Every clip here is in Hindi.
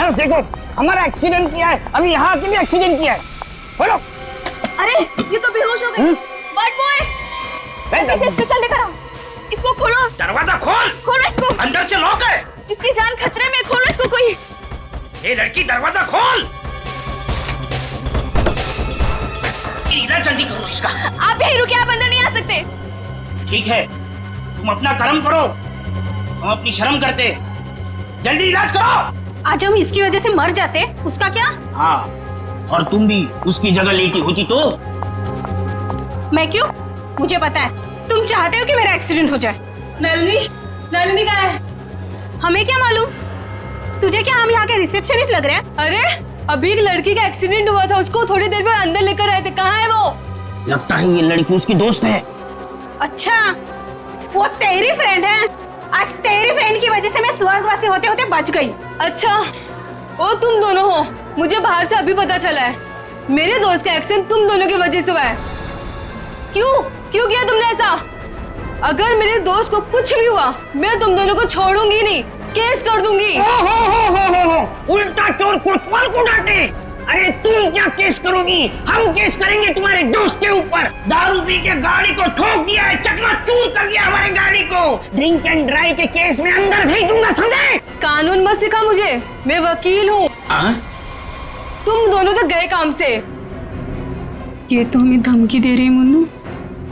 नर्स देखो, हमारा एक्सीडेंट किया है, अभी यहाँ के भी एक्सीडेंट किया है। बोलो। अरे ये तो बेहोश हो गई। बट बॉय, इसे स्टेशन लेकर आओ। इसको खोलो। दरवाजा खोल। खोलो इसको। अंदर से लॉक है। इसकी जान खतरे में, खोलो इसको कोई। ये लड़की दरवाजा खोल। इलाज जल्दी करो इसका। आप यहीं रुकिए, आप अंदर नहीं आ सकते। ठीक है, तुम अपना कर्म करो, हम अपनी शर्म करते। जल्दी इलाज करो। आज हम इसकी वजह से मर जाते, उसका क्या? हाँ, और तुम भी उसकी जगह लेटी होती तो? मैं क्यों? मुझे पता है तुम चाहते हो कि मेरा एक्सीडेंट हो जाए। नलिनी कहाँ है? हमें क्या मालूम? तुझे क्या हम यहाँ के रिसेप्शनिस्ट लग रहे हैं? अरे अभी एक लड़की का एक्सीडेंट हुआ था, उसको थोड़ी देर में अंदर लेकर आए थे। कहाँ है वो? लगता है ये लड़की उसकी दोस्त है। अच्छा, वो तेरी फ्रेंड है। आज तेरी फ्रेंड की वजह से मैं स्वर्गवासी होते होते बच गई। अच्छा, वो तुम दोनों हो। मुझे बाहर से अभी पता चला है, मेरे दोस्त का एक्सीडेंट तुम दोनों की वजह से हुआ है। क्यों किया तुमने ऐसा? अगर मेरे दोस्त को कुछ भी हुआ, मैं तुम दोनों को छोड़ूंगी नहीं, केस कर दूंगी। हो। उल्टा चोर कोतवाल को डांटे। अरे तुम क्या केस करोगी? हम केस करेंगे तुम्हारे दोस्त के ऊपर। दारू पी के गाड़ी को ठोक दिया है, चकनाचूर कर दिया हमारी गाड़ी को। ड्रिंक एंड ड्राइव के केस में अंदर भेज दूंगा, समझे? कानून मत सिखा मुझे, मैं वकील हूँ। तुम दोनों तो गए काम से। ये तो हमें धमकी दे रही है मुन्नू।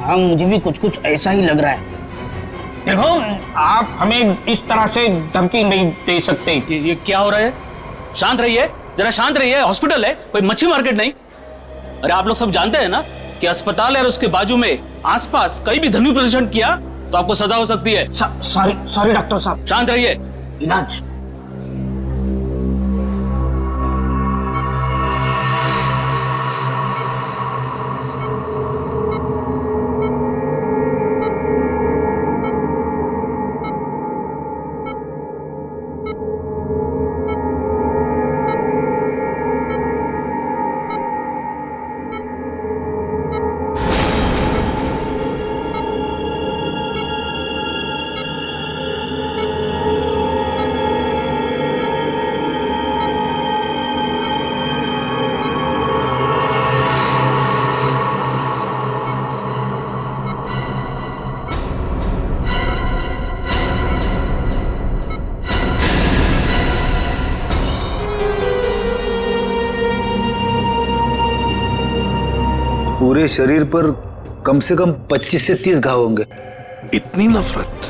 हाँ, मुझे भी कुछ ऐसा ही लग रहा है। देखो, आप हमें इस तरह से धमकी नहीं दे सकते। ये क्या हो रहा है? शांत रहिए, जरा शांत रहिए। हॉस्पिटल है, कोई मच्छी मार्केट नहीं। अरे आप लोग सब जानते हैं ना कि अस्पताल है और उसके बाजू में आसपास कहीं भी ध्वनि प्रदर्शन किया तो आपको सजा हो सकती है। सॉरी डॉक्टर साहब। शांत रहिए। इलाज। पूरे शरीर पर कम से कम 25 से 30 घाव होंगे। इतनी नफरत?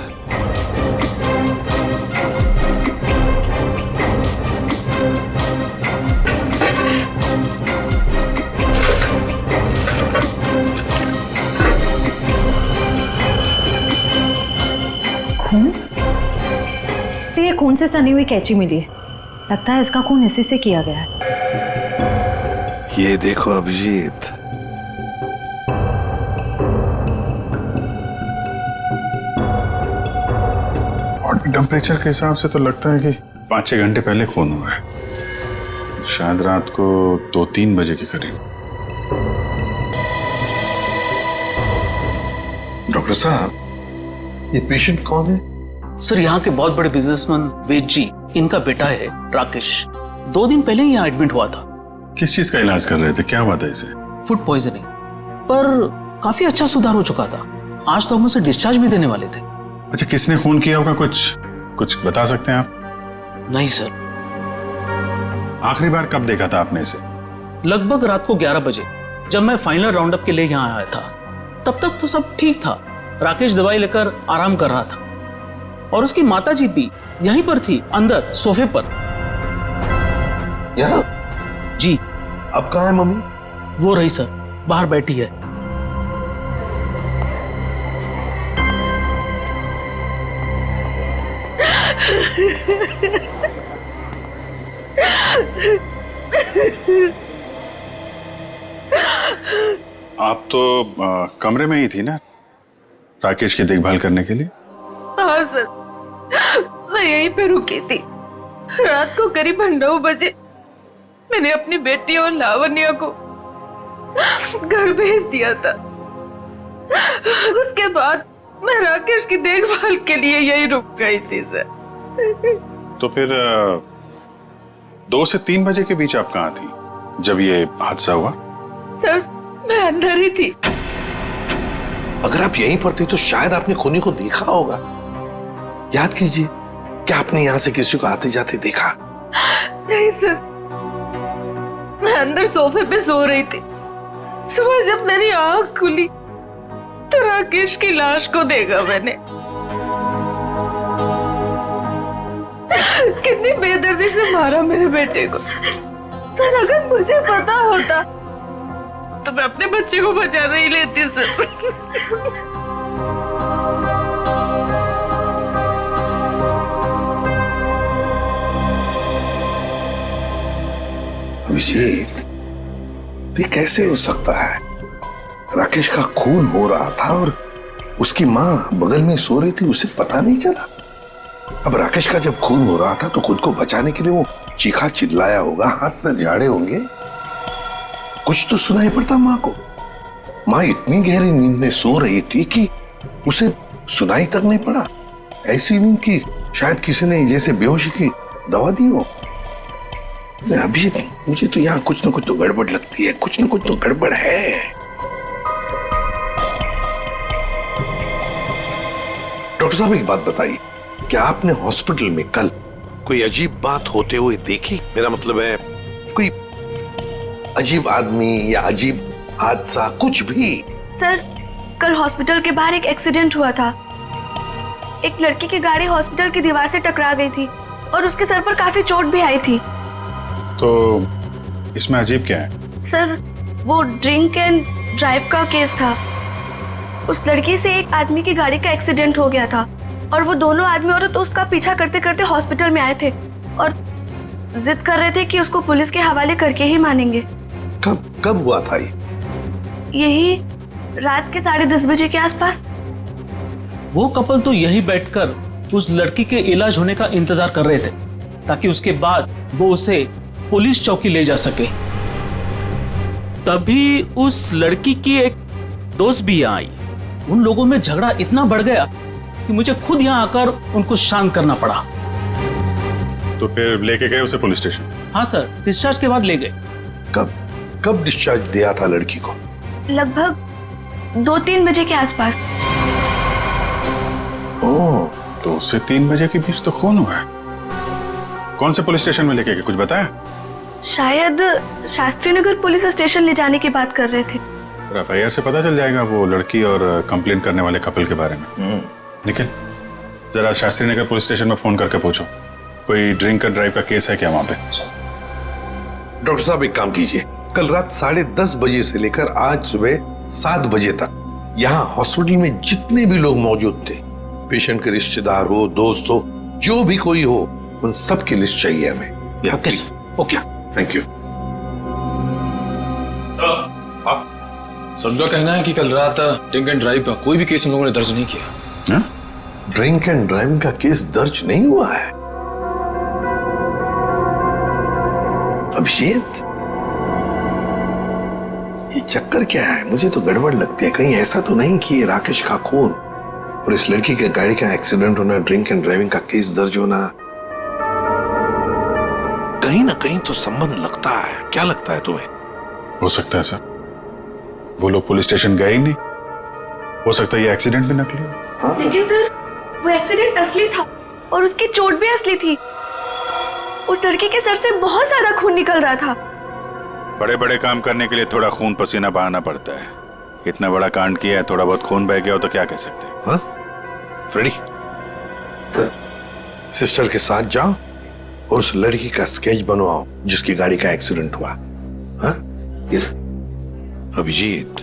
खून? ये खून से सनी हुई कैंची मिली है, लगता है इसका खून इसी से किया गया है। ये देखो अभिजीत, बॉडी टेम्परेचर के हिसाब से तो लगता है कि 5-6 घंटे पहले खून हुआ है, शायद रात को 2-3 बजे के करीब। डॉक्टर साहब, ये पेशेंट कौन है? सर, यहाँ के बहुत बड़े बिजनेसमैन वेद जी, इनका बेटा है राकेश। 2 दिन पहले ही यहाँ एडमिट हुआ था। किस चीज का इलाज कर रहे थे? क्या बात है इसे? फूड पॉइजनिंग, पर काफी अच्छा सुधार हो चुका था। आज तो हम उसे डिस्चार्ज भी देने वाले थे। अच्छा, किसने खून किया होगा? कुछ बता सकते हैं आप? नहीं सर। आखिरी बार कब देखा था आपने इसे? लगभग रात को 11 बजे, जब मैं फाइनल राउंड अप के लिए यहाँ आया था। तब तक तो सब ठीक था। राकेश दवाई लेकर आराम कर रहा था और उसकी माताजी भी यहीं पर थी, अंदर सोफे पर। यहाँ? जी। अब कहाँ है मम्मी? वो रही सर, बाहर बैठी है। आप तो कमरे में ही थी ना राकेश की देखभाल करने के लिए? हाँ सर, मैं यहीं पे रुकी थी। रात को करीब 9 बजे मैंने अपनी बेटी और लावण्या को घर भेज दिया था। उसके बाद मैं राकेश की देखभाल के लिए यहीं रुक गई थी सर। तो फिर 2 से 3 बजे के बीच आप कहाँ थी जब ये हादसा हुआ? सर मैं अंदर ही थी। अगर आप यहीं पर थे तो शायद आपने खूनी को देखा होगा। याद कीजिए, क्या आपने यहाँ से किसी को आते जाते देखा? नहीं सर, मैं अंदर सोफे पे सो रही थी। सुबह जब मेरी आंख खुली तो राकेश की लाश को देखा मैंने। कितनी बेदर्दी से मारा मेरे बेटे को। सर अगर मुझे पता होता तो मैं अपने बच्चे को बचा नहीं लेती सर। अभिजीत, ये कैसे हो सकता है? राकेश का खून हो रहा था और उसकी माँ बगल में सो रही थी, उसे पता नहीं चला। अब राकेश का जब खून हो रहा था तो खुद को बचाने के लिए वो चीखा चिल्लाया होगा, हाथ पैर झाड़े होंगे, कुछ तो सुनाई पड़ता माँ को। माँ इतनी गहरी नींद में सो रही थी कि उसे सुनाई तक नहीं पड़ा। ऐसी नींद की शायद किसी ने जैसे बेहोशी की दवा दी हो। अभी मुझे तो यहाँ कुछ ना कुछ तो गड़बड़ लगती है, कुछ ना कुछ तो गड़बड़ है। डॉक्टर साहब एक बात बताइए, क्या आपने हॉस्पिटल में कल कोई अजीब बात होते हुए देखी? मेरा मतलब है कोई अजीब आदमी या अजीब हादसा, कुछ भी? सर कल हॉस्पिटल के बाहर एक एक्सीडेंट हुआ था। एक लड़की की गाड़ी हॉस्पिटल की दीवार से टकरा गई थी और उसके सर पर काफी चोट भी आई थी। तो इसमें अजीब क्या है? सर वो ड्रिंक एंड ड्राइव का केस था। उस लड़की से एक आदमी की गाड़ी का एक्सीडेंट हो गया था और वो दोनों आदमी औरत उसका पीछा करते करते हॉस्पिटल में आए थे और जिद कर रहे थे कि उसको पुलिस के हवाले करके ही मानेंगे। कब हुआ था ये? यही रात के 10:30 बजे के आसपास। वो कपल तो यही बैठकर उस लड़की के इलाज होने का इंतजार कर रहे थे ताकि उसके बाद वो उसे पुलिस चौकी ले जा सके। तभी उस लड़की की एक दोस्त भी यहाँ आई। उन लोगों में झगड़ा इतना बढ़ गया कि मुझे खुद यहाँ आकर उनको शांत करना पड़ा। तो फिर लेके गए उसे पुलिस स्टेशन? हाँ सर, डिस्चार्ज के बाद ले गए। कब डिस्चार्ज दिया था लड़की को? लगभग 2-3 बजे के आसपास। ओह, 2 से 3 बजे के बीच तो खून हुआ है। कौन से पुलिस स्टेशन में लेके गए, कुछ बताया? शायद शास्त्री नगर पुलिस स्टेशन ले जाने की बात कर रहे थे। सर एफआईआर से पता चल जाएगा वो लड़की और कंप्लेन करने वाले कपल के बारे में। निखिल, जरा शास्त्री नगर पुलिस स्टेशन में फोन करके पूछो कोई ड्रिंक एंड ड्राइव का केस है क्या वहां पे। डॉक्टर साहब एक काम कीजिए, कल रात 10:30 बजे से लेकर आज सुबह 7 बजे तक यहाँ हॉस्पिटल में जितने भी लोग मौजूद थे, पेशेंट के रिश्तेदार हो, दोस्त हो, जो भी कोई हो, उन सब की लिस्ट चाहिए हमें। Okay sir, okay, thank you. सबका कहना है कि कल रात ड्रिंक एंड ड्राइव का कोई भी केस हम लोगों ने दर्ज नहीं किया। ड्रिंक एंड ड्राइविंग का केस दर्ज नहीं हुआ है? अभिजीत, ये चक्कर क्या है? मुझे तो गड़बड़ लगती है। कहीं ऐसा तो नहीं कि ये राकेश का खून और इस लड़की के गाड़ी का एक्सीडेंट होना, ड्रिंक एंड ड्राइविंग का केस दर्ज होना, कहीं ना कहीं तो संबंध लगता है। क्या लगता है तुम्हें? हो सकता है सर, वो लोग पुलिस स्टेशन गए ही नहीं। हो सकता है ये एक्सीडेंट भी नकली हो। लेकिन सर वो एक्सीडेंट असली था और उसकी चोट भी असली थी। उस लड़की के सर से बहुत ज्यादा खून निकल रहा था। बड़े बड़े काम करने के लिए थोड़ा खून पसीना बहाना पड़ता है। इतना बड़ा कांड किया है, थोड़ा बहुत खून बह गया हो तो क्या कह सकते हैं। हाँ? फ्रेडी, सिस्टर के साथ जाओ और उस लड़की का स्केच बनवाओ जिसकी गाड़ी का एक्सीडेंट हुआ। हाँ? यस। अभिजीत,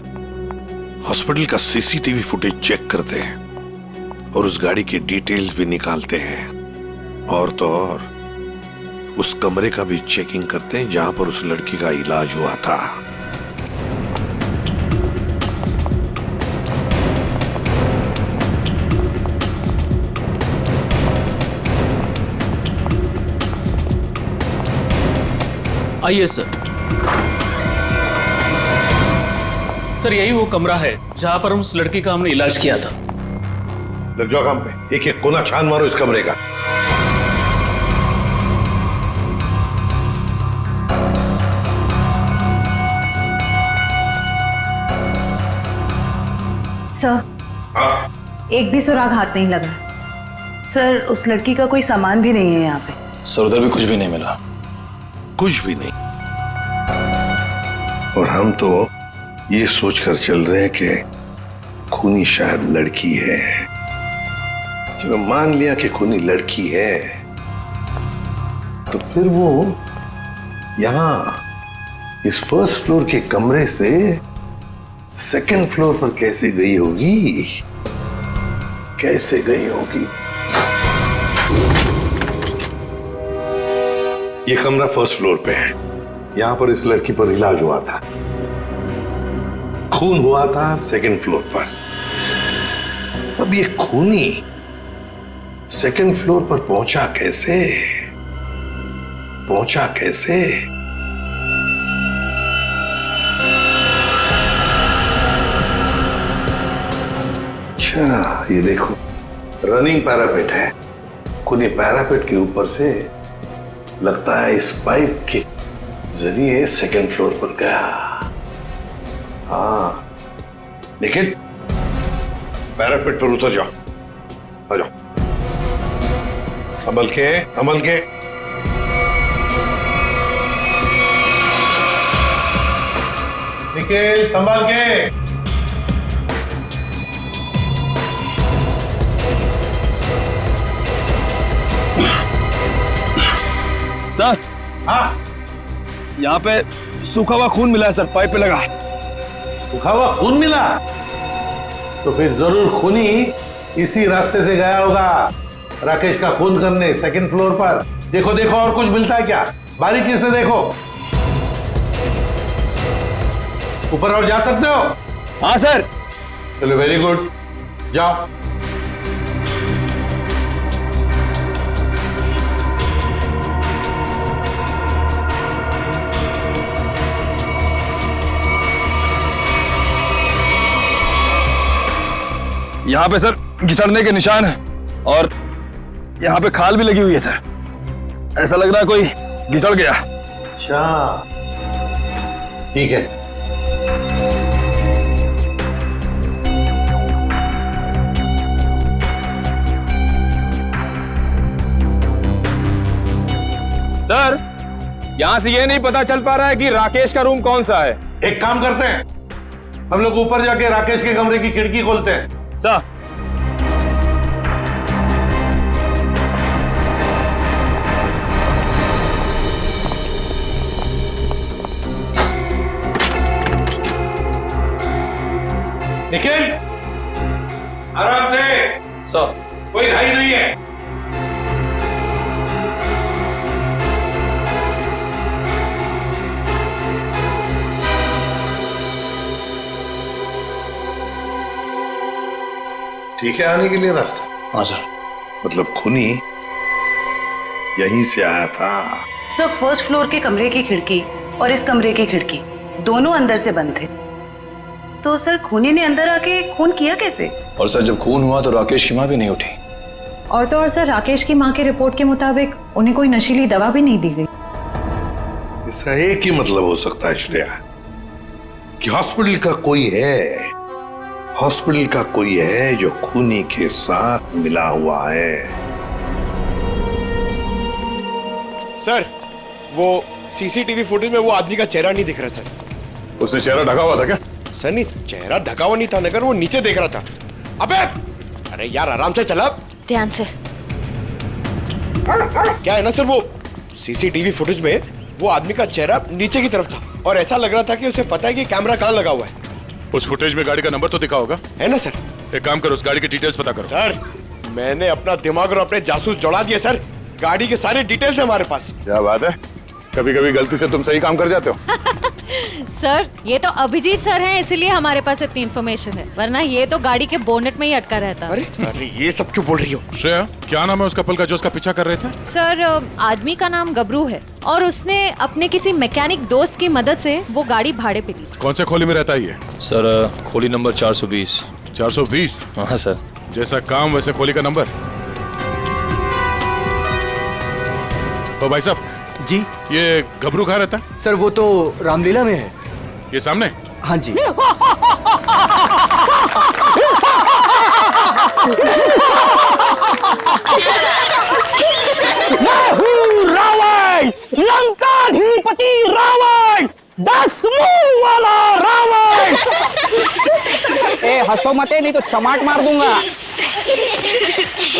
हॉस्पिटल का सीसीटीवी फुटेज चेक करते हैं और उस गाड़ी की डिटेल्स भी निकालते हैं, और तो और उस कमरे का भी चेकिंग करते हैं जहां पर उस लड़की का इलाज हुआ था। आइए सर। सर यही वो कमरा है जहां पर उस लड़की का हमने इलाज किया था। लग जाओ काम पे, एक एक कोना छान मारो इस कमरे का। सर, एक भी सुराग हाथ नहीं लगा। सर, उस लड़की का कोई सामान भी नहीं है यहाँ पे। सर उधर भी कुछ भी नहीं मिला। कुछ भी नहीं। और हम तो ये सोचकर चल रहे हैं कि खूनी शायद लड़की है। चलो मान लिया कि खूनी लड़की है, तो फिर वो यहां इस फर्स्ट फ्लोर के कमरे से सेकंड फ्लोर पर कैसे गई होगी? कैसे गई होगी? ये कमरा फर्स्ट फ्लोर पे है। यहां पर इस लड़की पर इलाज हुआ था। खून हुआ था सेकंड फ्लोर पर। तब ये खूनी सेकंड फ्लोर पर पहुंचा कैसे? पहुंचा कैसे? अच्छा, ये देखो रनिंग पैरापेट है। खूनी पैरापेट के ऊपर से लगता है इस पाइप के जरिए सेकंड फ्लोर पर गया। हाँ, लेकिन पैरापेट पर उतर जाओ, आ जाओ, संभल के, संभल के। निखिल, संभल के। सर, हाँ, यहाँ पे सूखा हुआ खून मिला है सर, पाइप पे लगा। सूखा हुआ खून मिला? तो फिर जरूर खूनी इसी रास्ते से गया होगा राकेश का खून करने सेकंड फ्लोर पर। देखो देखो, और कुछ मिलता है क्या? बारीकी से देखो। ऊपर और जा सकते हो? हाँ सर। चलो, वेरी गुड, जाओ। यहाँ पे सर घिसड़ने के निशान है और यहाँ पे खाल भी लगी हुई है सर। ऐसा लग रहा है कोई घिसड़ गया। अच्छा, ठीक है। सर, यहाँ से ये नहीं पता चल पा रहा है कि राकेश का रूम कौन सा है। एक काम करते हैं, हम लोग ऊपर जाके राकेश के कमरे की खिड़की खोलते हैं। सर, निखिल, आराम से। सर, कोई घाई नहीं है। ठीक है आने के लिए रास्ता? हाँ सर। मतलब खूनी यहीं से आया था? सर, फर्स्ट फ्लोर के कमरे की खिड़की और इस कमरे की खिड़की दोनों अंदर से बंद थे। तो सर, खूनी ने अंदर आके खून किया कैसे? और सर जब खून हुआ तो राकेश की माँ भी नहीं उठी। और तो और सर, राकेश की माँ की रिपोर्ट के मुताबिक उन्हें कोई नशीली दवा भी नहीं दी गई। इसका एक ही मतलब हो सकता है श्रेया, कि हॉस्पिटल का कोई है, हॉस्पिटल का कोई है जो खूनी के साथ मिला हुआ है। सर, वो सीसीटीवी फुटेज में वो आदमी का चेहरा नहीं दिख रहा सर। उसने चेहरा ढका हुआ था क्या? सर नहीं, चेहरा ढका हुआ नहीं था, मगर वो नीचे देख रहा था। अबे, अरे यार आराम से चला। ध्यान से। क्या है ना सर, वो सीसीटीवी फुटेज में वो आदमी का चेहरा नीचे की तरफ था और ऐसा लग रहा था कि उसे पता है कि कैमरा कहाँ लगा हुआ है। उस फुटेज में गाड़ी का नंबर तो दिखा होगा? है ना सर। एक काम करो, उस गाड़ी की डिटेल्स पता करो। सर, मैंने अपना दिमाग और अपने जासूस जोड़ा दिए सर। गाड़ी के सारे डिटेल्स है हमारे पास। क्या बात है, कभी कभी गलती से तुम सही काम कर जाते हो। सर, ये तो अभिजीत सर हैं, इसलिए हमारे पास इतनी इन्फॉर्मेशन है, वरना ये तो गाड़ी के बोनेट में ही अटका रहता। अरे अरे, ये सब क्यों बोल रही हो? श्रेया, क्या नाम है उस कपल का जो उसका पीछा कर रहे थे? सर, आदमी का नाम गबरू है और उसने अपने किसी मैकेनिक दोस्त की मदद से वो गाड़ी भाड़े पे ली। कौन से खोली में रहता है ये? सर, खोली नंबर 420। 420? हाँ सर। जैसा काम वैसे खोली का नंबर। तो भाई साहब जी, ये गबरू कहाँ रहता है? सर वो तो रामलीला में है। ये सामने? हाँ जी। लंकाधिपति रावण, 10 मुंह वाला रावण। ए हंसो मते, नहीं तो चमाट मार दूंगा।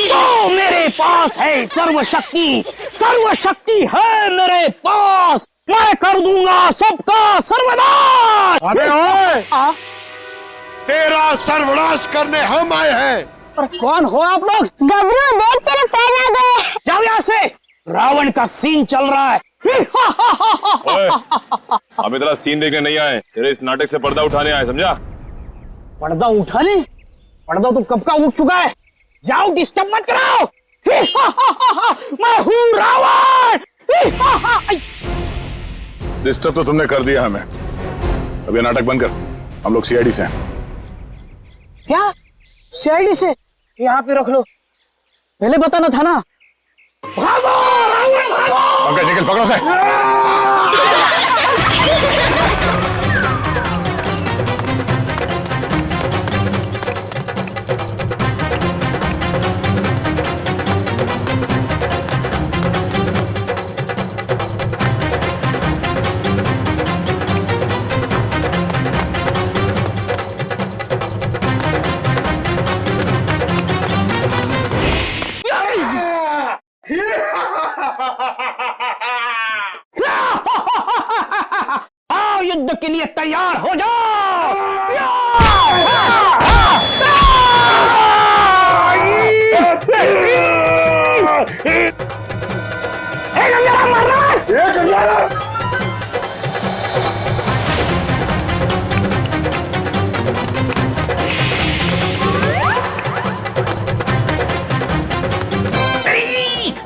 तो मेरे पास है सर्वशक्ति, सर्वशक्ति है मेरे पास, मैं कर दूंगा सबका सर्वनाश। अबे ओए, तेरा सर्वनाश करने हम आए हैं। पर कौन हो आप लोग? गबरू देख तेरे फैन आ गए। जाओ यहाँ से, रावण का सीन चल रहा है। ओए, हम इतना सीन देखने नहीं आए, तेरे इस नाटक से पर्दा उठाने आए, समझा? पर्दा उठाने? पर्दा तो कब का उठ चुका है। जाओ, डिस्टर्ब मत कराओ। मैं हूँ रावण। डिस्टर्ब तो तुमने कर दिया हमें। अब ये नाटक बंद कर, हम लोग सीआईडी से हैं। क्या सीआईडी से? यहाँ पे रख लो, पहले बताना था ना। भागो रावण भागो। पंकज निकल, पकड़ो से। आओ, युद्ध के लिए तैयार हो जाओ।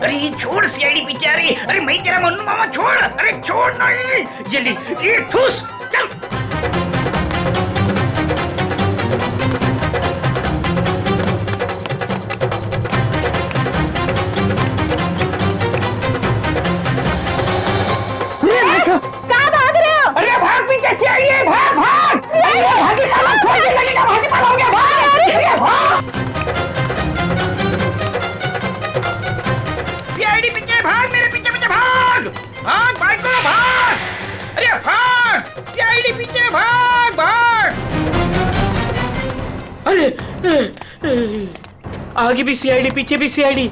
अरे छोड़ सीआईडी पीछे आ रही। अरे मैं तेरा मन्नू मामा, छोड़। अरे छोड़ नहीं, जल्दी ये ठूस, चल। कहाँ भाग रहे हो? अरे भाग, पीछे सीआईडी है, भाग भाग। भागी पाला, छोड़ के लगेगा, भागी पाला हो गया, भाग। सीआईडी पीछे भाग, मेरे पीछे पीछे भाग। भाग भाग को भाग। अरे भाग, सीआईडी पीछे भाग भाग। अरे आगे भी सीआईडी, पीछे भी सीआईडी,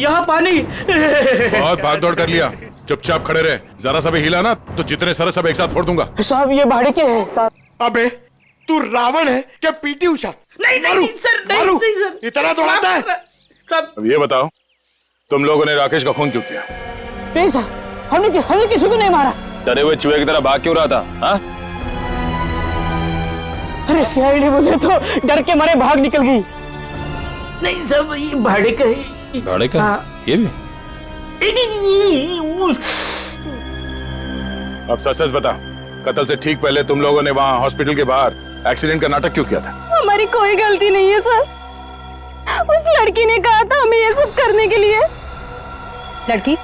यहाँ पानी। बहुत भाग दौड़ कर लिया, चुपचाप खड़े रहे। जरा सा भी हिला ना तो जितने सारे सब एक साथ फोड़ दूंगा। साहब ये भाड़े के हैं साहब। अबे तू रावण है क्या पीटी उषा? नहीं नहीं सर, नहीं सर, इतना दौड़ाता है। अब ये बताओ, तुम लोगों ने राकेश का खून क्यों किया? नहीं सर, हमने किसी को नहीं मारा। डरे हुए चूहे की तरह भाग क्यों रहा था? हाँ? अरे सीआईडी बोले तो डर के मारे भाग निकल गई। नहीं सब ये भाड़े का है। भाड़े का? हाँ। ये भी? अब सच सच बता, कत्ल से ठीक पहले तुम लोगों ने वहाँ हॉस्पिटल के बाहर एक्सीडेंट का नाटक क्यों किया था? हमारी कोई गलती नहीं है सर, उस लड़की ने कहा था हमें ये सब करने के लिए। लड़की?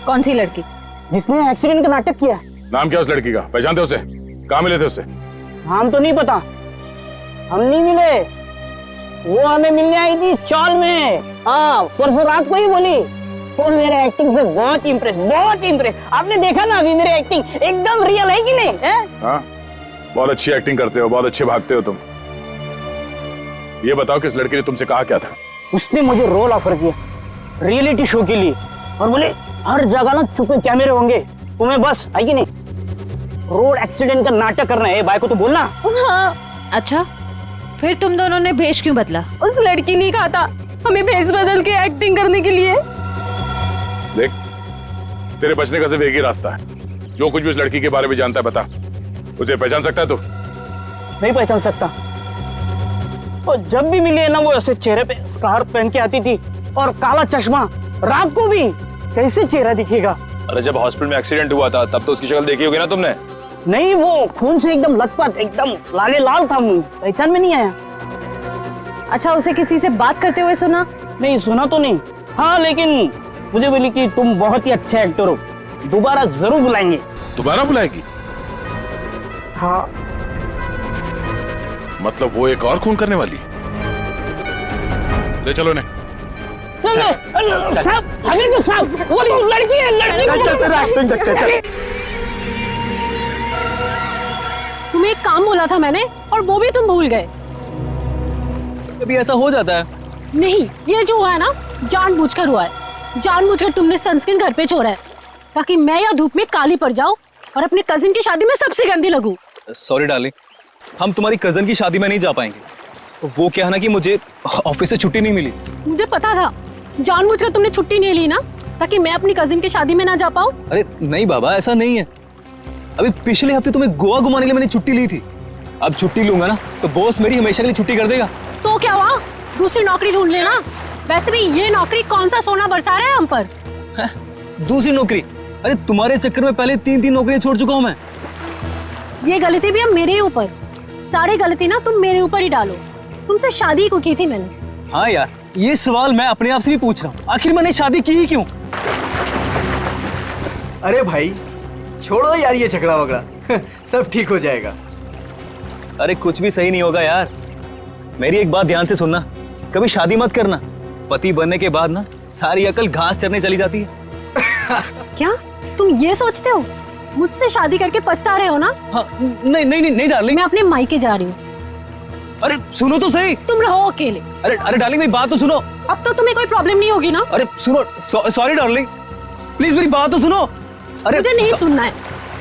कौन सी लड़की? जिसने एक्सीडेंट का नाटक किया। नाम क्या उस लड़की का? पहचानते उसे? कहाँ मिले थे उसे? नाम तो नहीं पता, हम नहीं मिले। वो हमें मिलने आई थी चौल में। हाँ, परसों रात को ही बोली। वो मेरे एक्टिंग से बहुत इम्प्रेस। आपने देखा ना अभी मेरी एक्टिंग एकदम रियल है कि नहीं है? हाँ, बहुत अच्छी एक्टिंग करते हो, बहुत अच्छे भागते हो तुम। ये बताओ कि इस लड़की ने तुमसे कहा क्या था? उसने मुझे रोल ऑफर किया रियलिटी शो के लिए, और बोले हर जगह ना छुपे कैमरे होंगे, तुम्हें बस है कि नहीं रोड एक्सीडेंट का नाटक करना है। भाई को तो बोलना। हाँ। अच्छा, फिर तुम दोनों ने भेष क्यों बदला? उस लड़की ने कहा था हमें भेष बदल के एक्टिंग करने के लिए। देख, तेरे बचने का सिर्फ एक ही रास्ता है। जो कुछ भी उस लड़की के बारे में जानता है बता। उसे पहचान सकता है तू? नहीं पहचान सकता। और जब भी मिली है ना, वो ऐसे चेहरे पे स्कार्फ पहन के आती थी और काला चश्मा। रात को भी कैसे चेहरा दिखेगा? अरे जब हॉस्पिटल में एक्सीडेंट हुआ था तब तो उसकी शक्ल देखी होगी ना तुमने? नहीं, वो खून से एकदम लथपथ, एकदम लाले लाल था, पहचान में नहीं आया। अच्छा, उसे किसी से बात करते हुए सुना? नहीं, सुना तो नहीं। हाँ, लेकिन मुझे बोली कि तुम बहुत ही अच्छे एक्टर हो, दोबारा जरूर बुलाएंगे। दोबारा बुलाएगी? हाँ। मतलब वो एक और खून करने वाली? ले चलो ने, साहब हमें तो साहब वो लड़की है, लड़की तुम्हें एक काम बोला था मैंने और वो भी तुम भूल गए। कभी ऐसा हो जाता है। नहीं, ये जो हुआ है ना जानबूझकर हुआ है। जानबूझकर तुमने सनस्क्रीन घर पे छोड़ा है ताकि मैं या धूप में काली पड़ जाऊं और अपने कजिन की शादी में सबसे गंदी लगूं। सॉरी डार्लिंग, हम तुम्हारी कजन की शादी में नहीं जा पाएंगे। वो क्या है ना कि मुझे ऑफिस से छुट्टी नहीं मिली। मुझे पता था, जानबूझकर तुमने छुट्टी नहीं ली ना ताकि मैं अपनी कजिन की शादी में ना जा पाऊं। अरे नहीं बाबा, ऐसा नहीं है। अभी पिछले हफ्ते तुम्हें गोवा घुमाने के लिए मैंने छुट्टी ली थी। अब छुट्टी लूंगा ना तो बॉस मेरी हमेशा के लिए छुट्टी कर देगा। तो क्या हुआ, दूसरी नौकरी ढूंढ लेना। वैसे भी ये नौकरी कौन सा सोना बरसा रहा है हम पर। दूसरी नौकरी? अरे तुम्हारे चक्कर में पहले 3 नौकरियां छोड़ चुका हूं मैं। ये गलती भी अब मेरे ही ऊपर। सारी गलती ना तुम मेरे ऊपर ही डालो। तुमसे शादी को की थी मैंने। हाँ यार, ये सवाल मैं अपने आप से भी पूछ रहा हूँ, आखिर मैंने शादी की ही क्यों? अरे भाई छोड़ो यार ये झगड़ा वगड़ा सब ठीक हो जाएगा। अरे कुछ भी सही नहीं होगा यार। मेरी एक बात ध्यान से सुनना, कभी शादी मत करना। पति बनने के बाद ना सारी अकल घास चरने चली जाती है। क्या तुम ये सोचते हो मुझसे शादी करके पछता रहे हो ना? हाँ, नहीं नहीं नहीं नहीं डार्लिंग, मैं अपने मायके जा रही हूँ। अरे सुनो तो सही। तुम रहो अकेले। अरे डार्लिंग मेरी बात तो सुनो। अब तो तुम्हें कोई प्रॉब्लम नहीं होगी ना? अरे सुनो, सॉरी डार्लिंग, प्लीज मेरी बात तो सुनो। अरे मुझे नहीं सुनना है।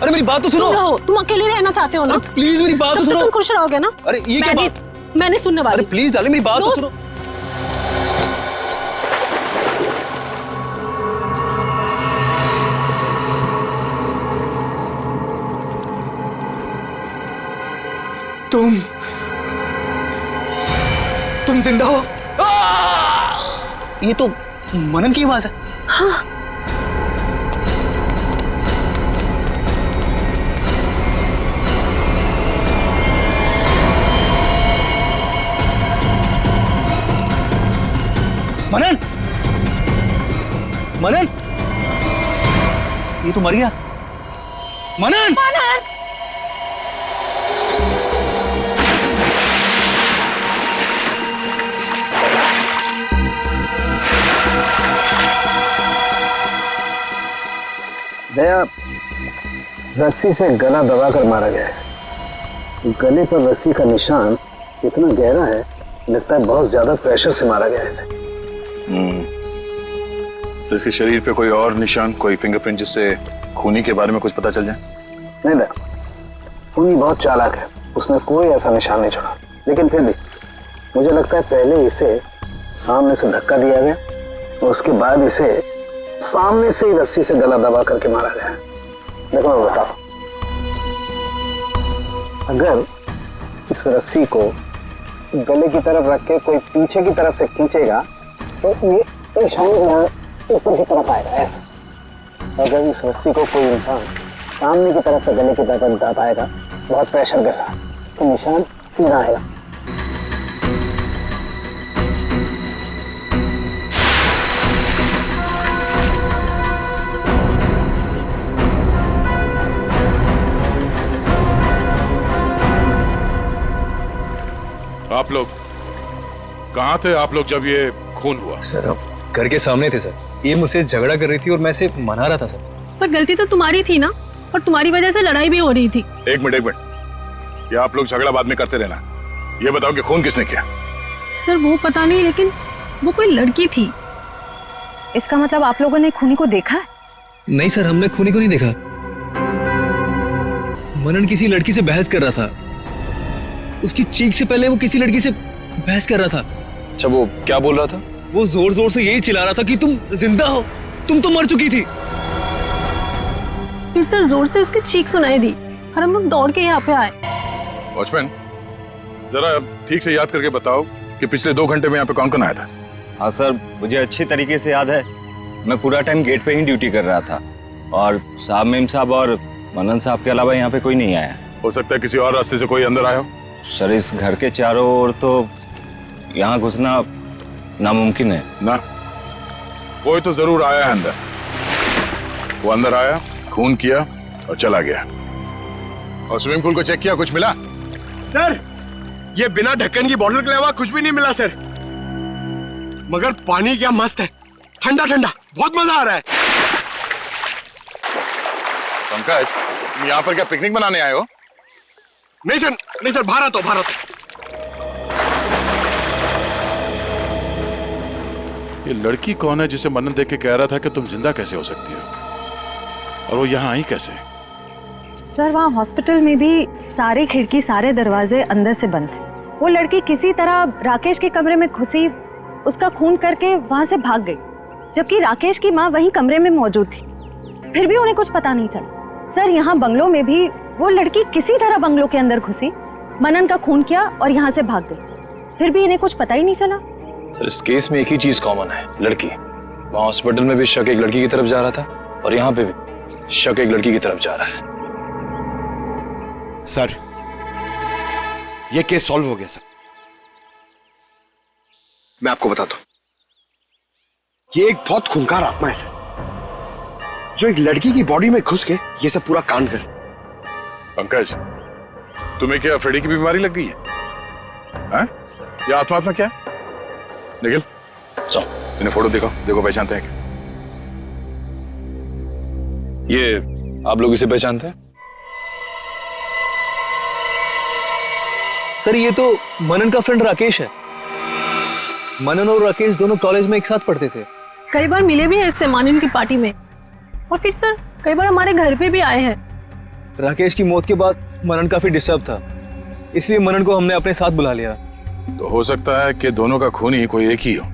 अरे मेरी बात तो सुनो। तुम रहो, तुम अकेले रहना चाहते हो ना? प्लीज मेरी बात तो सुनो। तुम खुश रहोगे ना? अरे ये क्या बात? मैं नहीं सुनने वाली। अरे प्लीज डार्लिंग मेरी बात तो सुनो। तुम जिंदा हो? ये तो मनन की आवाज है। हाँ। मनन, मनन, ये तो मर गया। मनन, मनन, दया रस्सी से गला दबाकर मारा गया है। गले पर रस्सी का निशान इतना गहरा है, लगता है बहुत ज्यादा प्रेशर से मारा गया है इसे। सर इसके शरीर पे कोई और निशान, कोई फिंगरप्रिंट जिससे खूनी के बारे में कुछ पता चल जाए? नहीं दया, खूनी बहुत चालाक है, उसने कोई ऐसा निशान नहीं छोड़ा। लेकिन फिर भी मुझे लगता है पहले इसे सामने से धक्का दिया गया और उसके बाद इसे सामने से ही रस्सी से गला दबा करके मारा गया। देखो मैं बताओ, अगर इस रस्सी को गले की तरफ रख के कोई पीछे की तरफ से खींचेगा तो ये निशान ऊपर की तरफ आएगा ऐसे। अगर इस रस्सी को कोई इंसान सामने की तरफ से गले की तरफ दबाएगा बहुत प्रेशर के साथ, तो निशान सीधा आएगा। आप लोग कहाँ थे आप लोग जब ये खून हुआ? सर अब घर के सामने थे सर। ये मुझसे झगड़ा कर रही थी और मैं इसे मना रहा था सर। पर गलती तो तुम्हारी थी ना, और तुम्हारी वजह से लड़ाई भी हो रही थी। एक मिनट, ये आप लोग झगड़ा बाद में करते रहना। ये बताओ कि खून किसने किया? सर वो पता नहीं, लेकिन वो कोई लड़की थी। इसका मतलब आप लोगों ने खूनी को देखा है? नहीं सर, हमने खूनी को नहीं देखा। मनन किसी लड़की से बहस कर रहा था। उसकी चीख से पहले वो किसी लड़की से बहस कर रहा था। अच्छा, वो क्या बोल रहा था? वो जोर जोर से यही चिल्ला रहा था कि तुम जिंदा हो, तुम तो मर चुकी थी। फिर सर जोर से उसकी चीख सुनाई दी और हम लोग दौड़ के यहाँ पे आए। वॉचमैन, जरा ठीक से याद करके बताओ कि पिछले 2 घंटे में यहाँ पे कौन कौन आया था? हाँ सर, मुझे अच्छी तरीके से याद है। मैं पूरा टाइम गेट पे ही ड्यूटी कर रहा था और साहब, मेम साहब और मनन साहब के अलावा यहाँ पे कोई नहीं आया। हो सकता है किसी और रास्ते से कोई अंदर आया हो। सर इस घर के चारों ओर तो यहाँ घुसना नामुमकिन है ना। कोई तो जरूर आया है अंदर। वो अंदर आया, खून किया और चला गया। और स्विमिंग पूल को चेक किया, कुछ मिला? सर ये बिना ढक्कन की बोतल के अलावा कुछ भी नहीं मिला सर। मगर पानी क्या मस्त है, ठंडा ठंडा, बहुत मजा आ रहा है। पंकज, तुम यहाँ पर क्या पिकनिक मनाने आए हो? नहीं सर, बाहर आता हूँ। ये लड़की कौन है जिसे मनन देख के कह रहा था कि तुम जिंदा कैसे हो सकती हो, और वो यहाँ आई कैसे? सर वहाँ हॉस्पिटल में भी सारे खिड़की सारे दरवाजे अंदर से बंद थे। वो लड़की किसी तरह राकेश के कमरे में घुसी, उसका खून करके वहाँ से भाग गई, जबकि राकेश की माँ वहीं कमरे में मौजूद थी। फिर भी उन्हें कुछ पता नहीं चला। सर यहाँ बंगलों में भी वो लड़की किसी तरह बंगलों के अंदर घुसी, मनन का खून किया और यहाँ से भाग गई, फिर भी इन्हें कुछ पता ही नहीं चला। सर इस केस में एक ही चीज कॉमन है, लड़की। वहाँ हॉस्पिटल में भी शक एक लड़की की तरफ जा रहा था और यहाँ पे भी शक एक लड़की की तरफ जा रहा है। सर ये केस सॉल्व हो गया सर। मैं आपको बताता हूं, ये एक बहुत खूंखार आत्मा है सर, जो एक लड़की की बॉडी में घुस के ये सब पूरा कांड कर। पंकज, तुम्हें क्या फ्रेडी की बीमारी लग गई है? हाँ? ये आत्मा क्या है? निखिल, इन्हें फोटो देखो पहचानते हैं क्या? ये आप लोग इसे पहचानते हैं? सर ये तो मनन का फ्रेंड राकेश है। मनन और राकेश दोनों कॉलेज में एक साथ पढ़ते थे। कई बार मिले भी हैं इससे मानन की पार्टी में, और फिर सर कई बार हमारे घर पे भी आए हैं। राकेश की मौत के बाद मनन काफी डिस्टर्ब था, इसलिए मनन को हमने अपने साथ बुला लिया। तो हो सकता है कि दोनों का खून ही कोई एक ही हो,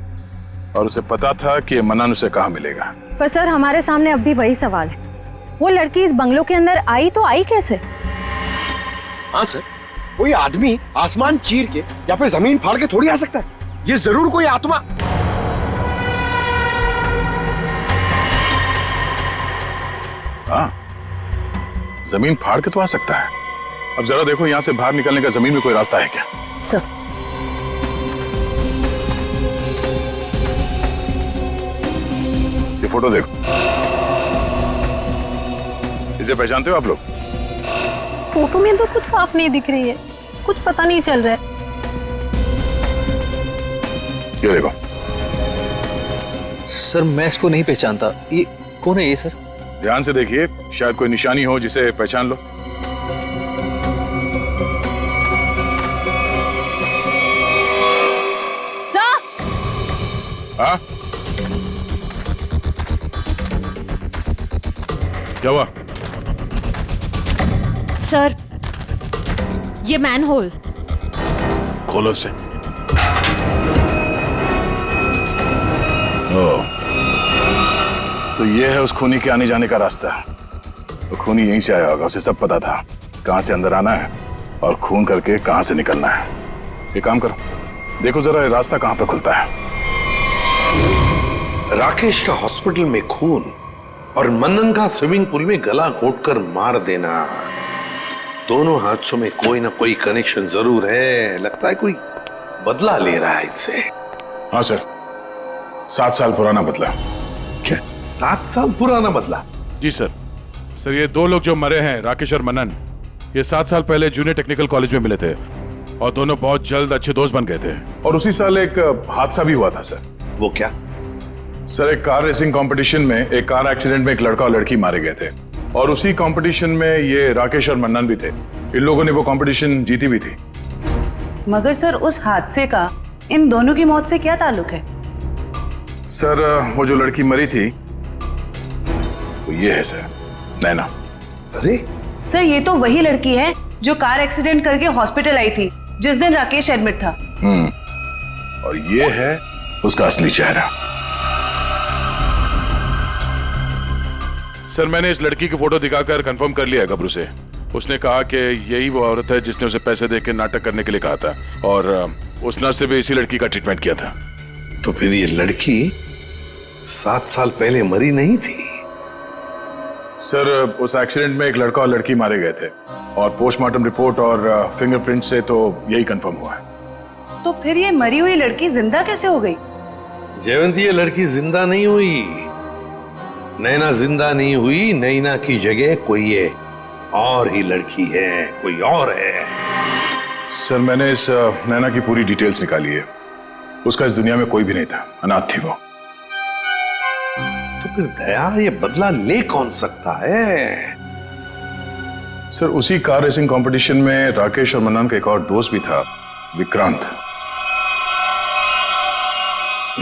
और उसे पता था कि मनन उसे कहाँ मिलेगा। पर सर हमारे सामने अब भी वही सवाल है, वो लड़की इस बंगलों के अंदर आई तो आई कैसे? हाँ सर, कोई आदमी आसमान चीर के या फिर जमीन फाड़ के थोड़ी आ सकता है, ये जरूर कोई आत्मा। हाँ, जमीन फाड़ के तो आ सकता है। अब जरा देखो यहाँ से बाहर निकलने का जमीन में कोई रास्ता है क्या? सर ये फोटो देखो, इसे पहचानते हो आप लोग? फोटो में तो कुछ साफ नहीं दिख रही है, कुछ पता नहीं चल रहा है। ये देखो। सर मैं इसको नहीं पहचानता, ये कौन है ये सर? ध्यान से देखिए, शायद कोई निशानी हो जिसे पहचान लो। सर! हाँ? क्या हुआ? सर ये मैनहोल। खोलो से। तो ये है उस खूनी के आने जाने का रास्ता। तो खूनी यहीं से आया होगा, उसे सब पता था कहां से अंदर आना है और खून करके कहां से निकलना है। ये काम करो, देखो जरा ये रास्ता कहां पे खुलता है। राकेश का हॉस्पिटल में खून और मनन का स्विमिंग पूल में गला घोटकर मार देना, दोनों हादसों में कोई ना कोई कनेक्शन जरूर है। लगता है कोई बदला ले रहा है इससे। हाँ सर, 7 साल पुराना बदला। क्या 7 साल पुराना बदला? जी सर। सर ये 2 लोग जो मरे हैं, राकेश और मनन, ये 7 साल पहले जूनियर टेक्निकल कॉलेज में मिले थे और दोनों बहुत जल्द अच्छे दोस्त बन गए थे। और उसी साल एक हादसा भी हुआ था सर। वो क्या? सर एक कार रेसिंग कंपटीशन में एक कार एक्सीडेंट में एक लड़का और लड़की मारे गए थे, और उसी कंपटीशन में ये राकेश और मनन भी थे। इन लोगों ने वो कंपटीशन जीती भी थी। मगर सर उस हादसे का इन दोनों की मौत से क्या ताल्लुक है? सर वो जो लड़की मरी थी वो ये है सर, नैना। अरे सर ये तो वही लड़की है जो कार एक्सीडेंट करके हॉस्पिटल आई थी जिस दिन राकेश एडमिट था। और ये है उसका असली चेहरा। सर मैंने इस लड़की की फोटो दिखाकर कंफर्म कर लिया है गबरू से। उसने कहा कि यही वो औरत है जिसने उसे पैसे देकर नाटक करने के लिए कहा था, और उस नर्स से भी इसी लड़की का ट्रीटमेंट किया था। तो फिर ये लड़की 7 साल पहले मरी नहीं थी? सर उस एक्सीडेंट में एक लड़का और लड़की मारे गए थे, और पोस्टमार्टम रिपोर्ट और फिंगरप्रिंट से तो यही कंफर्म हुआ है। तो फिर ये मरी हुई लड़की जिंदा कैसे हो गई? जयवंती, ये लड़की जिंदा नहीं हुई, नैना जिंदा नहीं हुई। नैना की जगह कोई ये और ही लड़की है, कोई और है। सर मैंने इस नैना की पूरी डिटेल्स निकाली है, उसका इस दुनिया में कोई भी नहीं था, अनाथ थी वो। तो फिर दया ये बदला ले कौन सकता है? सर, उसी कार रेसिंग कंपटीशन में राकेश और मनन का एक और दोस्त भी था, विक्रांत।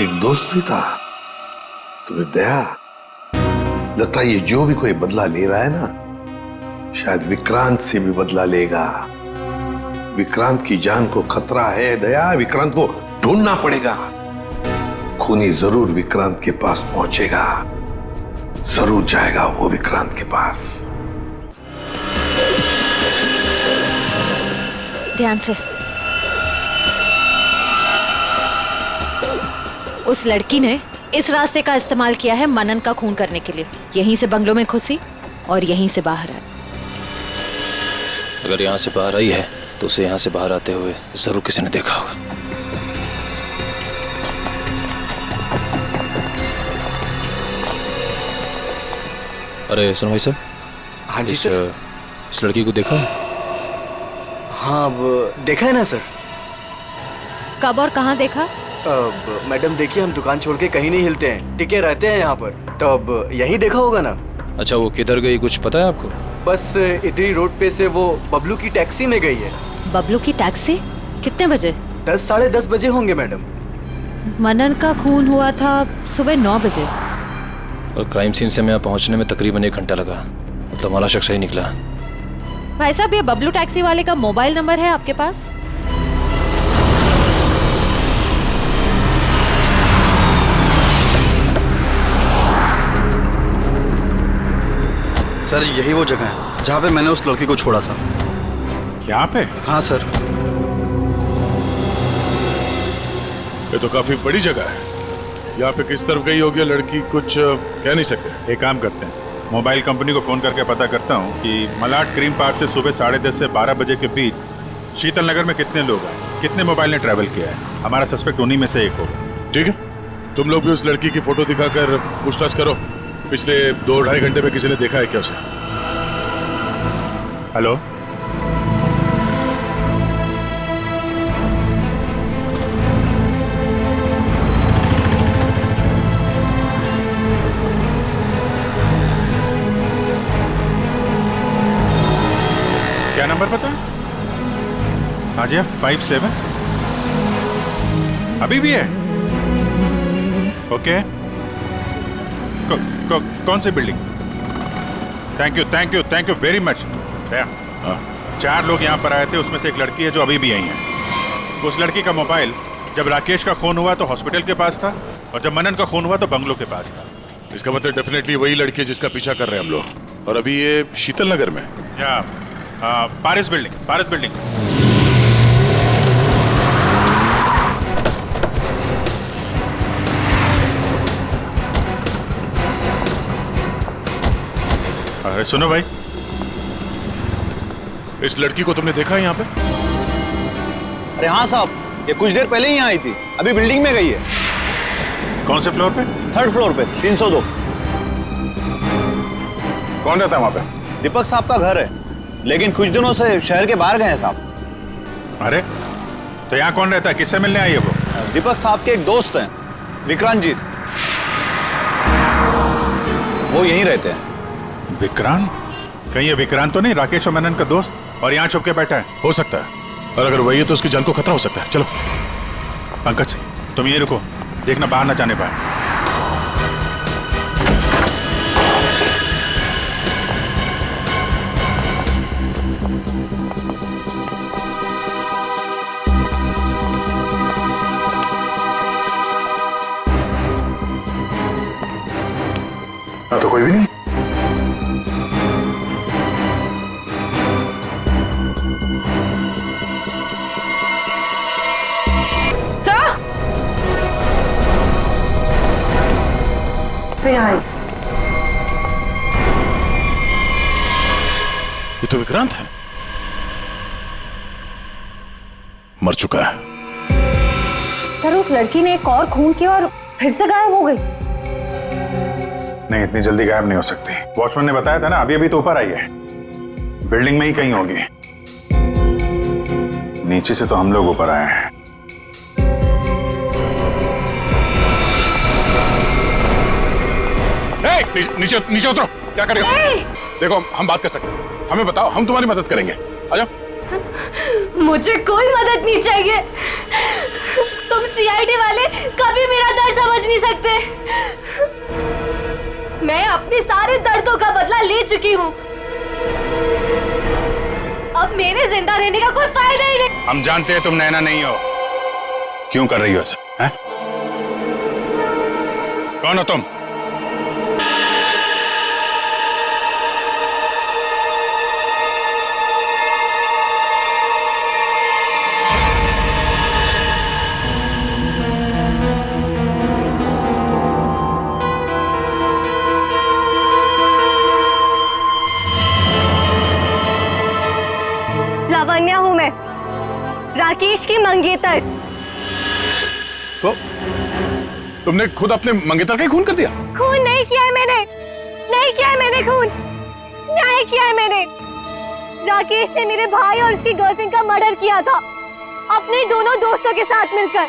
एक दोस्त भी था? तो फिर दया, लगता है ये जो भी कोई बदला ले रहा है ना, शायद विक्रांत से भी बदला लेगा। विक्रांत की जान को खतरा है दया, विक्रांत को ढूंढना पड़ेगा। खूनी जरूर विक्रांत के पास पहुंचेगा, जरूर जाएगा वो विक्रांत के पास। ध्यान से। उस लड़की ने इस रास्ते का इस्तेमाल किया है मनन का खून करने के लिए। यहीं से बंगलों में घुसी और यहीं से बाहर आई। अगर यहाँ से बाहर आई है तो उसे यहाँ से बाहर आते हुए जरूर किसी ने देखा होगा। अरे सुनो भाई साहब। हाँ जी सर। इस लड़की को देखा? हाँ, अब देखा है ना सर। कब और कहाँ देखा? अब मैडम देखिए, हम दुकान छोड़ के कहीं नहीं हिलते हैं, टिके रहते हैं यहाँ पर, तो अब यही देखा होगा ना। अच्छा, वो किधर गई कुछ पता है आपको? बस इधरी रोड पे से वो बबलू की टैक्सी में गई है। बबलू की टैक्सी? कितने बजे? 10 साढ़े 10 बजे होंगे मैडम। मनन का खून हुआ था सुबह 9 बजे। और क्राइम सीन से मैं यहाँ पहुँचने में तकरीबन 1 घंटा लगा। मतलब हमारा शख्स ही निकला। भाई साहब, ये बबलू टैक्सी वाले का मोबाइल नंबर है आपके पास? सर, यही वो जगह है जहाँ पे मैंने उस लड़की को छोड़ा था। यहाँ पे? हाँ सर। ये तो काफी बड़ी जगह है। यहाँ पे किस तरफ गई होगी लड़की, कुछ कह नहीं सकते। एक काम करते हैं, मोबाइल कंपनी को फोन करके पता करता हूँ कि मलाड क्रीम पार्क से सुबह 10:30 से 12 बजे के बीच शीतल नगर में कितने लोग हैं, कितने मोबाइल ने ट्रैवल किया है। हमारा सस्पेक्ट उन्हीं में से एक होगा। ठीक है, तुम लोग भी उस लड़की की फोटो दिखाकर पूछताछ करो। पिछले 2-2.5 घंटे में किसी ने देखा है क्या उसे? हेलो, क्या नंबर पता है? हाँ जी, 57 अभी भी है? ओके। कौन सी building? Thank you very much. 4 लोग यहाँ पर आए थे, उसमें से एक लड़की है जो अभी भी आई है। उस लड़की का मोबाइल जब राकेश का खून हुआ तो हॉस्पिटल के पास था, और जब मनन का खून हुआ तो बंगलो के पास था। इसका मतलब डेफिनेटली वही लड़की है जिसका पीछा कर रहे हैं हम लोग। और अभी ये शीतल नगर में या पारिस बिल्डिंग। अरे सुनो भाई, इस लड़की को तुमने देखा है यहाँ पे? अरे हाँ साहब, ये कुछ देर पहले ही यहाँ आई थी, अभी बिल्डिंग में गई है। कौन से फ्लोर पे? 3rd फ्लोर पे, 302। कौन रहता है वहाँ पे? दीपक साहब का घर है, लेकिन कुछ दिनों से शहर के बाहर गए हैं साहब। अरे तो यहाँ कौन रहता है, किससे मिलने आई है वो? दीपक साहब के एक दोस्त हैं, विक्रांत जी, वो यहीं रहते हैं। विक्रांत? कहीं ये विक्रांत तो नहीं राकेश और मनन का दोस्त, और यहाँ छुप के बैठा है? हो सकता है, और अगर वही है तो उसकी जान को खतरा हो सकता है। चलो पंकज, तुम ये रुको, देखना बाहर ना जाने पाए। तो कोई भी नहीं। ये तो विक्रांत है, मर चुका है। सर, उस लड़की ने एक और खून किया और फिर से गायब हो गई। नहीं, इतनी जल्दी गायब नहीं हो सकती। वॉचमैन ने बताया था ना, अभी तो ऊपर आई है, बिल्डिंग में ही कहीं होगी। नीचे से तो हम लोग ऊपर आए हैं। नीचे नीचे उतरो। क्या करेगा? देखो हम बात कर सकते हैं, हमें बताओ, हम तुम्हारी मदद करेंगे। आ जाओ। मुझे कोई मदद नहीं चाहिए। तुम सीआईडी वाले कभी मेरा दर्द समझ नहीं सकते। मैं अपने सारे दर्दों का बदला ले चुकी हूँ। अब मेरे जिंदा रहने का कोई फायदा ही नहीं। हम जानते हैं तुम नैना नहीं हो। क्यों कर रही हो ऐसा? हैं? कौन हो तुम? लावण्या हूँ मैं, राकेश की मंगेतर। तो तुमने खुद अपने मंगेतर का ही खून कर दिया? खून नहीं किया है मैंने, नहीं किया है मैंने खून, न्याय किया है मैंने। राकेश ने मेरे भाई और उसकी गर्लफ्रेंड का मर्डर किया था अपने दोनों दोस्तों के साथ मिलकर,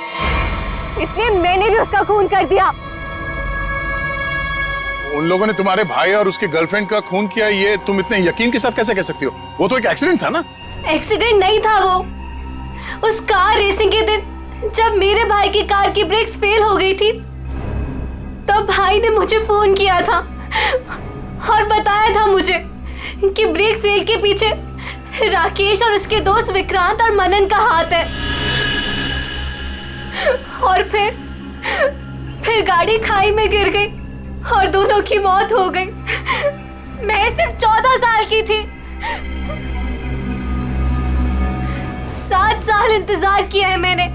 इसलिए मैंने भी उसका खून कर दिया। उन लोगों ने तुम्हारे भाई और उसकी गर्लफ्रेंड का खून किया, ये तुम इतने यकीन के साथ कैसे कह सकती हो? वो तो एक एक्सीडेंट था ना? एक्सीडेंट नहीं था वो। उस कार रेसिंग के दिन जब मेरे भाई की कार की ब्रेक्स फेल हो गई थी, तब भाई ने मुझे फोन किया था और बताया था मुझे कि ब्रेक फेल के पीछे राकेश और उसके दोस्त विक्रांत और मनन का हाथ है। और फिर गाड़ी खाई में गिर गई और दोनों की मौत हो गई। मैं सिर्फ 14 साल की थी। 7 साल इंतजार किया है मैंने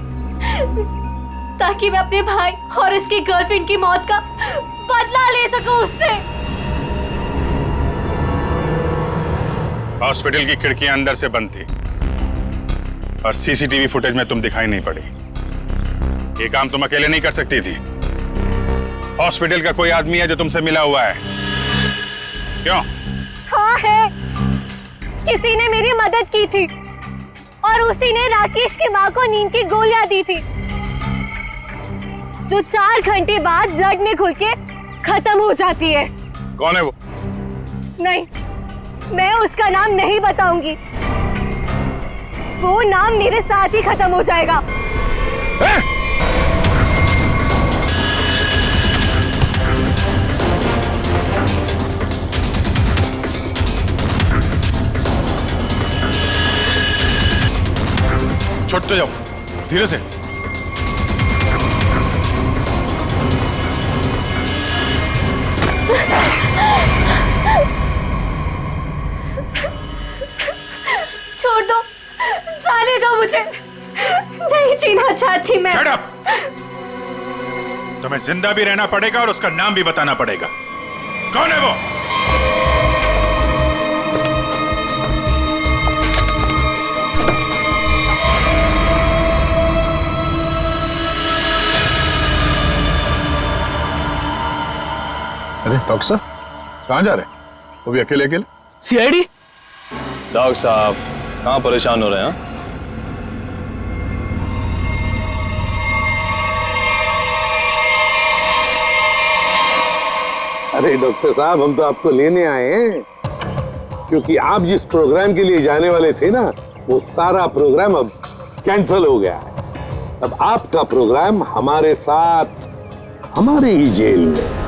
ताकि मैं अपने भाई और उसकी गर्लफ्रेंड की मौत का बदला ले सकूं उससे। हॉस्पिटल की खिड़कियां अंदर से बंद थी और सीसीटीवी फुटेज में तुम दिखाई नहीं पड़ी। ये काम तुम अकेले नहीं कर सकती थी। हॉस्पिटल का कोई आदमी है जो तुमसे मिला हुआ है? क्यों? हाँ है, किसी ने मेरी मदद की थी और उसी ने राकेश की माँ को नींद की गोलियां दी थी जो 4 घंटे बाद ब्लड में घुल के खत्म हो जाती है। कौन है वो? नहीं, मैं उसका नाम नहीं बताऊंगी। वो नाम मेरे साथ ही खत्म हो जाएगा। छोड़ते जाओ, धीरे से। छोड़ दो, जाने दो मुझे, नहीं जीना चाहती मैं। Shut up! तुम्हें जिंदा भी रहना पड़ेगा और उसका नाम भी बताना पड़ेगा। कौन है वो? अरे डॉक्टर साहब, कहाँ जा रहे हैं? वो भी अकेले अकेले? सीआईडी? डॉक्टर साहब कहाँ परेशान हो रहे हैं? अरे डॉक्टर साहब, हम तो आपको लेने आए हैं क्योंकि आप जिस प्रोग्राम के लिए जाने वाले थे ना, वो सारा प्रोग्राम अब कैंसिल हो गया है। अब आपका प्रोग्राम हमारे साथ, हमारे ही जेल में।